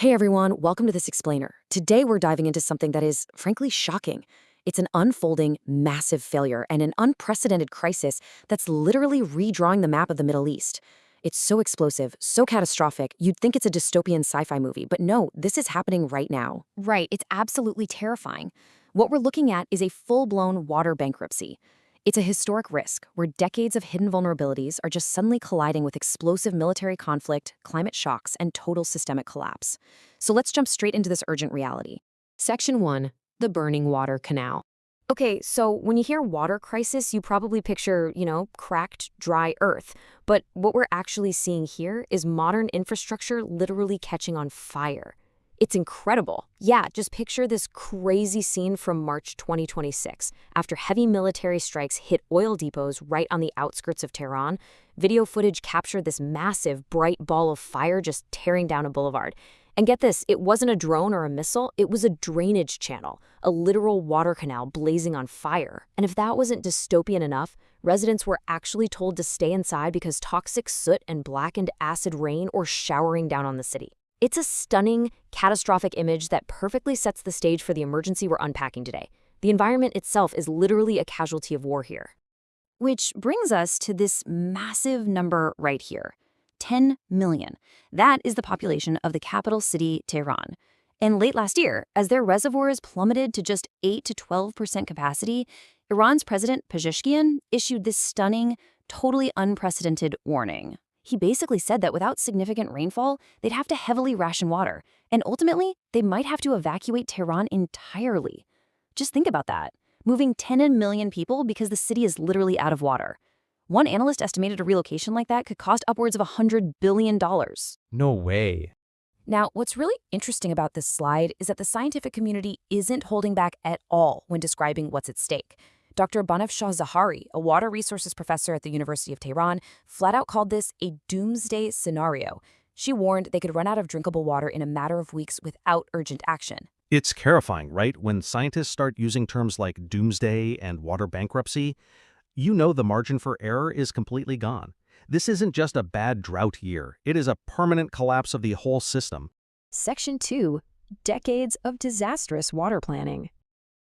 Hey everyone, welcome to this explainer. Today we're diving into something that is, frankly, shocking. It's an unfolding, massive failure and an unprecedented crisis that's literally redrawing the map of the Middle East. It's so explosive, so catastrophic, you'd think it's a dystopian sci-fi movie, but no, this is happening right now. Right, it's absolutely terrifying. What we're looking at is a full-blown water bankruptcy. It's a historic risk where decades of hidden vulnerabilities are just suddenly colliding with explosive military conflict, climate shocks, and total systemic collapse. So let's jump straight into this urgent reality. Section 1. The Burning Water Canal. Okay, so when you hear water crisis, you probably picture, cracked, dry earth. But what we're actually seeing here is modern infrastructure literally catching on fire. It's incredible. Yeah, just picture this crazy scene from March 2026. After heavy military strikes hit oil depots right on the outskirts of Tehran, video footage captured this massive, bright ball of fire just tearing down a boulevard. And get this, it wasn't a drone or a missile, it was a drainage channel, a literal water canal blazing on fire. And if that wasn't dystopian enough, residents were actually told to stay inside because toxic soot and blackened acid rain were showering down on the city. It's a stunning, catastrophic image that perfectly sets the stage for the emergency we're unpacking today. The environment itself is literally a casualty of war here. Which brings us to this massive number right here, 10 million. That is the population of the capital city, Tehran. And late last year, as their reservoirs plummeted to just 8 to 12% capacity, Iran's President Pezeshkian issued this stunning, totally unprecedented warning. He basically said that without significant rainfall, they'd have to heavily ration water, and ultimately, they might have to evacuate Tehran entirely. Just think about that, moving 10 million people because the city is literally out of water. One analyst estimated a relocation like that could cost upwards of $100 billion. No way. Now, what's really interesting about this slide is that the scientific community isn't holding back at all when describing what's at stake. Dr. Banafshah Zahari, a water resources professor at the University of Tehran, flat out called this a doomsday scenario. She warned they could run out of drinkable water in a matter of weeks without urgent action. It's terrifying, right? When scientists start using terms like doomsday and water bankruptcy, you know the margin for error is completely gone. This isn't just a bad drought year. It is a permanent collapse of the whole system. Section 2. Decades of disastrous water planning.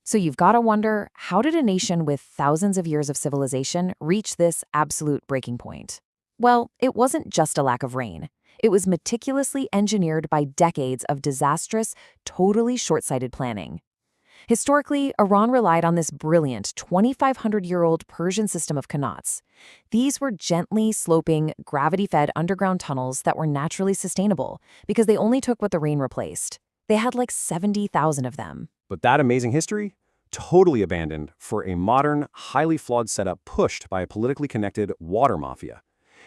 So you've got to wonder, how did a nation with thousands of years of civilization reach this absolute breaking point? Well, it wasn't just a lack of rain. It was meticulously engineered by decades of disastrous, totally short-sighted planning. Historically, Iran relied on this brilliant 2,500-year-old Persian system of qanats. These were gently sloping, gravity-fed underground tunnels that were naturally sustainable because they only took what the rain replaced. They had like 70,000 of them. But that amazing history, totally abandoned for a modern, highly flawed setup pushed by a politically connected water mafia.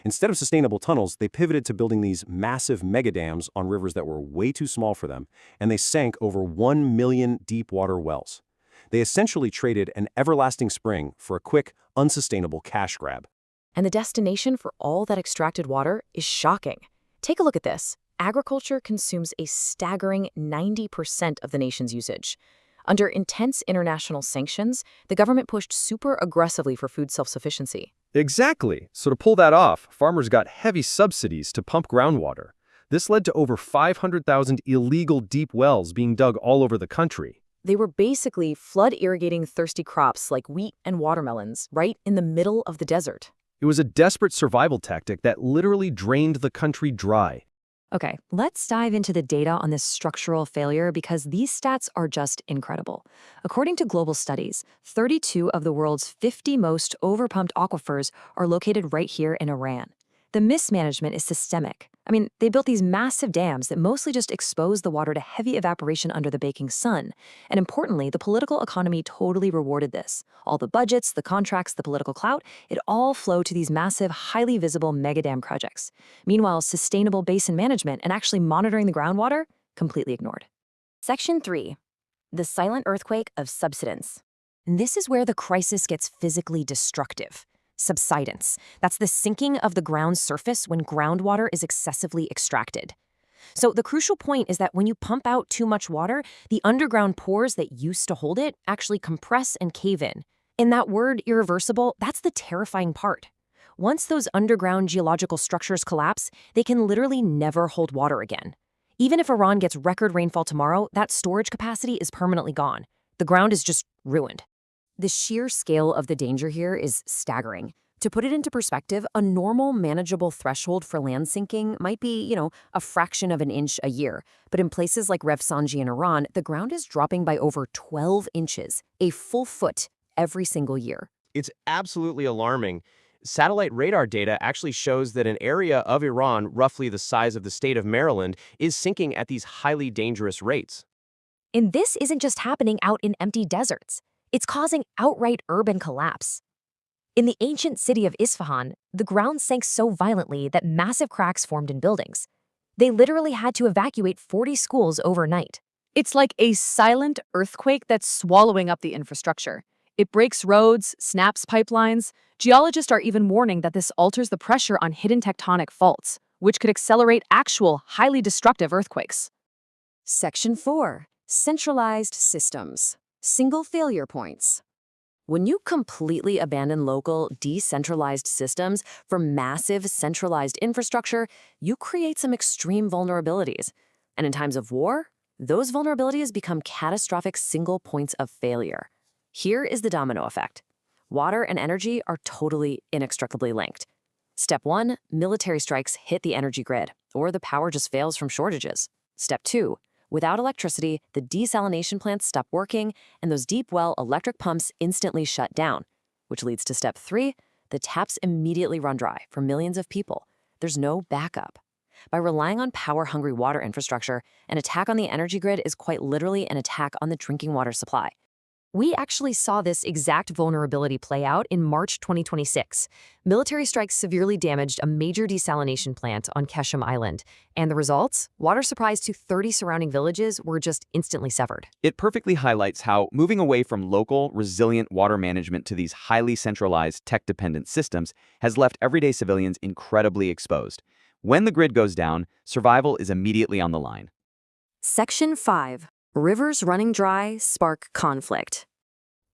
Instead of sustainable tunnels, they pivoted to building these massive megadams on rivers that were way too small for them, and they sank over 1 million deep-water wells. They essentially traded an everlasting spring for a quick, unsustainable cash grab. And the destination for all that extracted water is shocking. Take a look at this. Agriculture consumes a staggering 90% of the nation's usage. Under intense international sanctions, the government pushed super aggressively for food self-sufficiency. Exactly. So to pull that off, farmers got heavy subsidies to pump groundwater. This led to over 500,000 illegal deep wells being dug all over the country. They were basically flood-irrigating thirsty crops like wheat and watermelons right in the middle of the desert. It was a desperate survival tactic that literally drained the country dry. Okay, let's dive into the data on this structural failure because these stats are just incredible. According to global studies, 32 of the world's 50 most overpumped aquifers are located right here in Iran. The mismanagement is systemic. I mean, they built these massive dams that mostly just expose the water to heavy evaporation under the baking sun. And importantly, the political economy totally rewarded this. All the budgets, the contracts, the political clout, it all flowed to these massive, highly visible megadam projects. Meanwhile, sustainable basin management and actually monitoring the groundwater, completely ignored. Section 3. The silent earthquake of subsidence. And this is where the crisis gets physically destructive. Subsidence. That's the sinking of the ground's surface when groundwater is excessively extracted. So the crucial point is that when you pump out too much water, the underground pores that used to hold it actually compress and cave in. And that word irreversible, that's the terrifying part. Once those underground geological structures collapse, they can literally never hold water again. Even if Iran gets record rainfall tomorrow, that storage capacity is permanently gone. The ground is just ruined. The sheer scale of the danger here is staggering. To put it into perspective, a normal manageable threshold for land sinking might be, a fraction of an inch a year. But in places like Rafsanji in Iran, the ground is dropping by over 12 inches, a full foot, every single year. It's absolutely alarming. Satellite radar data actually shows that an area of Iran, roughly the size of the state of Maryland, is sinking at these highly dangerous rates. And this isn't just happening out in empty deserts. It's causing outright urban collapse. In the ancient city of Isfahan, the ground sank so violently that massive cracks formed in buildings. They literally had to evacuate 40 schools overnight. It's like a silent earthquake that's swallowing up the infrastructure. It breaks roads, snaps pipelines. Geologists are even warning that this alters the pressure on hidden tectonic faults, which could accelerate actual, highly destructive earthquakes. Section 4. Centralized systems. Single failure points. When you completely abandon local, decentralized systems for massive, centralized infrastructure, you create some extreme vulnerabilities. And in times of war, those vulnerabilities become catastrophic single points of failure. Here is the domino effect. Water and energy are totally inextricably linked. Step 1, military strikes hit the energy grid, or the power just fails from shortages. Step 2, without electricity, the desalination plants stop working, and those deep well electric pumps instantly shut down, which leads to step 3, the taps immediately run dry for millions of people. There's no backup. By relying on power-hungry water infrastructure, an attack on the energy grid is quite literally an attack on the drinking water supply. We actually saw this exact vulnerability play out in March 2026. Military strikes severely damaged a major desalination plant on Keshem Island, and the results? Water supplies to 30 surrounding villages were just instantly severed. It perfectly highlights how moving away from local, resilient water management to these highly centralized, tech-dependent systems has left everyday civilians incredibly exposed. When the grid goes down, survival is immediately on the line. Section 5. Rivers running dry spark conflict.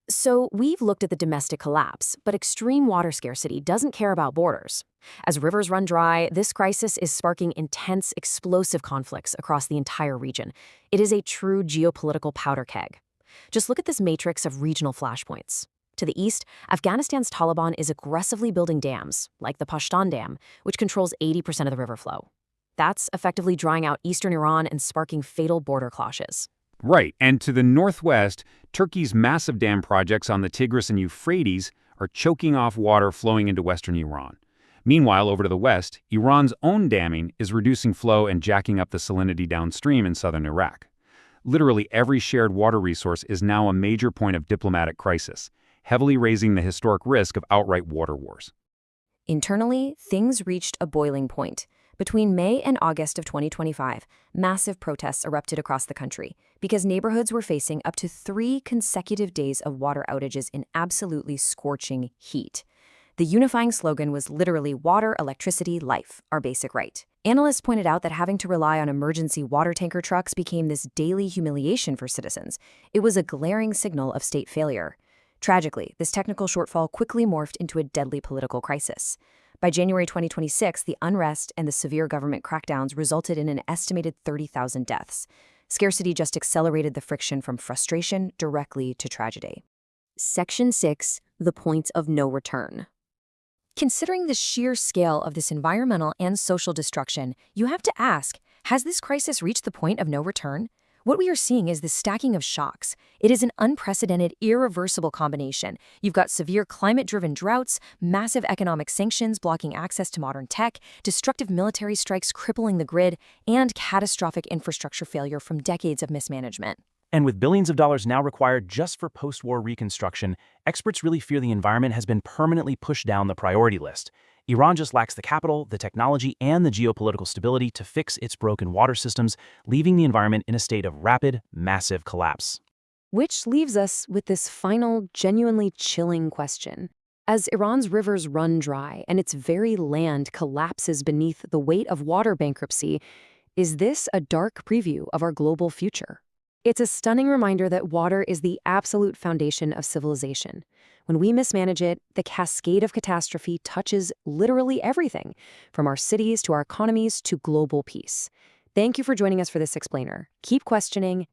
So we've looked at the domestic collapse, but extreme water scarcity doesn't care about borders. As rivers run dry, this crisis is sparking intense, explosive conflicts across the entire region. It is a true geopolitical powder keg. Just look at this matrix of regional flashpoints. To the east, Afghanistan's Taliban is aggressively building dams, like the Pashtan Dam, which controls 80% of the river flow. That's effectively drying out eastern Iran and sparking fatal border clashes. Right, and to the northwest, Turkey's massive dam projects on the Tigris and Euphrates are choking off water flowing into western Iran. Meanwhile, over to the west, Iran's own damming is reducing flow and jacking up the salinity downstream in southern Iraq. Literally every shared water resource is now a major point of diplomatic crisis, heavily raising the historic risk of outright water wars. Internally, things reached a boiling point. Between May and August of 2025, massive protests erupted across the country because neighborhoods were facing up to 3 consecutive days of water outages in absolutely scorching heat. The unifying slogan was literally water, electricity, life, our basic right. Analysts pointed out that having to rely on emergency water tanker trucks became this daily humiliation for citizens. It was a glaring signal of state failure. Tragically, this technical shortfall quickly morphed into a deadly political crisis. By January 2026, the unrest and the severe government crackdowns resulted in an estimated 30,000 deaths. Scarcity just accelerated the friction from frustration directly to tragedy. Section 6. The point of no return. Considering the sheer scale of this environmental and social destruction, you have to ask, has this crisis reached the point of no return? What we are seeing is the stacking of shocks. It is an unprecedented, irreversible combination. You've got severe climate-driven droughts, massive economic sanctions blocking access to modern tech, destructive military strikes crippling the grid, and catastrophic infrastructure failure from decades of mismanagement. And with billions of dollars now required just for post-war reconstruction, experts really fear the environment has been permanently pushed down the priority list. Iran just lacks the capital, the technology, and the geopolitical stability to fix its broken water systems, leaving the environment in a state of rapid, massive collapse. Which leaves us with this final, genuinely chilling question. As Iran's rivers run dry and its very land collapses beneath the weight of water bankruptcy, is this a dark preview of our global future? It's a stunning reminder that water is the absolute foundation of civilization. When we mismanage it, the cascade of catastrophe touches literally everything, from our cities to our economies to global peace. Thank you for joining us for this explainer. Keep questioning,